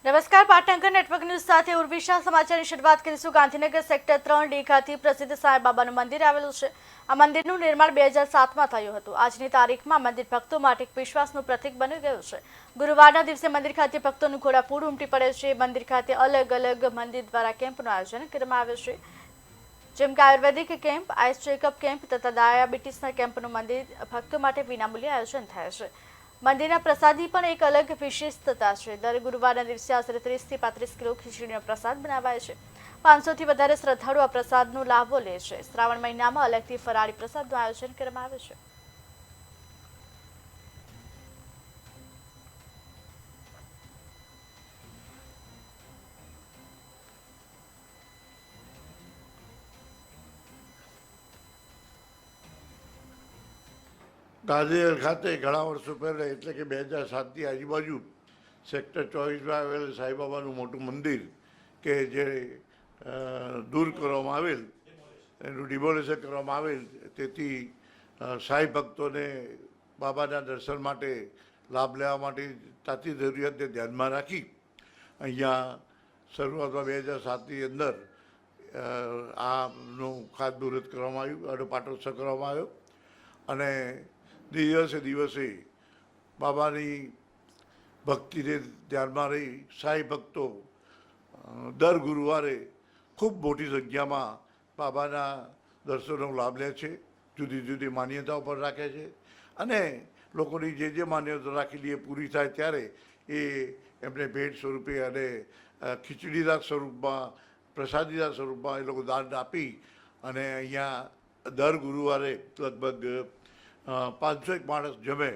નમસ્કાર, પાટનગર network news સાથે ઉર્વિશા સમાચારની શરૂઆત કરીશું. ગાંધીનગર સેક્ટર 3D ખાતે પ્રસિદ્ધ સાંઈ બાબાનું મંદિર આવેલું છે. આ મંદિરનું નિર્માણ 2007માં થયું હતું. આજની તારીખમાં મંદિર ભક્તો માટે એક વિશ્વાસનું પ્રતીક બની ગયું છે. ગુરુવારના દિવસે મંદિર ખાતે ભક્તોનું ઘોડાપૂર ઉમટી પડે છે. મંદિર ખાતે અલગ અલગ મંદિર દ્વારા કેમ્પનું આયોજન કરવામાં આવે છે, જેમ કે આયુર્વેદિક કેમ્પ, આઈસ ચેકઅપ કેમ્પ તથા ડાયાબિટીસના કેમ્પનું મંદિર ભક્તો માટે વિનામૂલ્યે આયોજન થાય છે. મંદિરના પ્રસાદી પણ એક અલગ વિશેષતા છે. દર ગુરુવારના દિવસે આશરે 30 થી 35 કિલો ખીચડીનો પ્રસાદ બનાવાય છે. 500થી વધારે શ્રદ્ધાળુ આ પ્રસાદનો લાભો લે છે. શ્રાવણ મહિનામાં અલગથી ફરાળી પ્રસાદનું આયોજન કરવામાં આવે છે. ગાંધીનગર ખાતે ઘણા વર્ષો પહેલાં એટલે કે 2007ની આજુબાજુ સેક્ટર 24માં આવેલ સાંઈબાબાનું મોટું મંદિર કે જે દૂર કરવામાં આવેલ, એનું ડિમોલિશન કરવામાં આવેલ, તેથી સાંઈ ભક્તોને બાબાના દર્શન માટે લાભ લેવા માટે તાતી જરૂરિયાતને ધ્યાનમાં રાખી અહીંયા શરૂઆતમાં 2007ની અંદર આનું ખાતમુહૂર્ત કરવામાં આવ્યું, આનો પાટોત્સવ કરવામાં આવ્યો અને દિવસે દિવસે બાબાની ભક્તિને ધ્યાનમાં રહી સાંઈ ભક્તો દર ગુરુવારે ખૂબ મોટી સંખ્યામાં બાબાના દર્શનનો લાભ લે છે. જુદી જુદી માન્યતાઓ પણ રાખે છે અને લોકોની જે માન્યતા રાખેલી એ પૂરી થાય ત્યારે એ એમને ભેટ સ્વરૂપે અને ખીચડીના સ્વરૂપમાં, પ્રસાદીના સ્વરૂપમાં એ લોકો દાન આપી અને અહીંયા દર ગુરુવારે લગભગ 500 માણસ જમે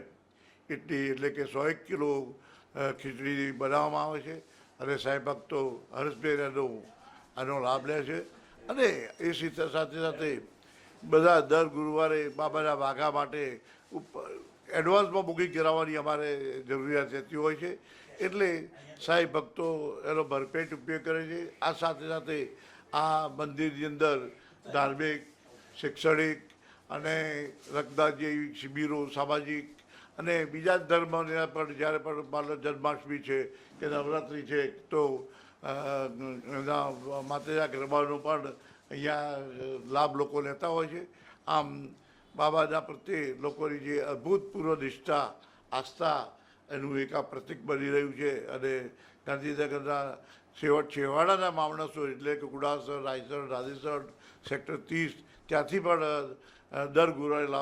એટલી, એટલે કે 100 કિલો ખીચડી બનાવવામાં આવે છે અને સાંઈ ભક્તો હર્ષભેર આનો લાભ લે છે. અને એ સાથે સાથે બધા દર ગુરુવારે બાબાના વાઘા માટે એડવાન્સમાં બુકિંગ કરાવવાની અમારે જરૂરિયાત રહેતી હોય છે, એટલે સાંઈ ભક્તો એનો ભરપેટ ઉપયોગ કરે છે. આ સાથે સાથે આ મંદિરની અંદર ધાર્મિક, શૈક્ષણિક અને રક્તદાન જેવી શિબિરો, સામાજિક અને બીજા ધર્મના પણ જ્યારે પણ માનો જન્માષ્ટમી છે કે નવરાત્રિ છે તો એના માતાના ગરબાનો પણ અહીંયા લાભ લોકો લેતા હોય છે. આમ બાબાના પ્રત્યે લોકોની જે અભૂતપૂર્વ નિષ્ઠા, આસ્થા એનું એક આ પ્રતીક બની રહ્યું છે અને ગાંધીનગરના છેવાડાના માણસો એટલે કે કુડાસર, રાયસર, રાધેસર, સેક્ટર 30 ત્યાંથી પણ દર ગુરુવારે લાભ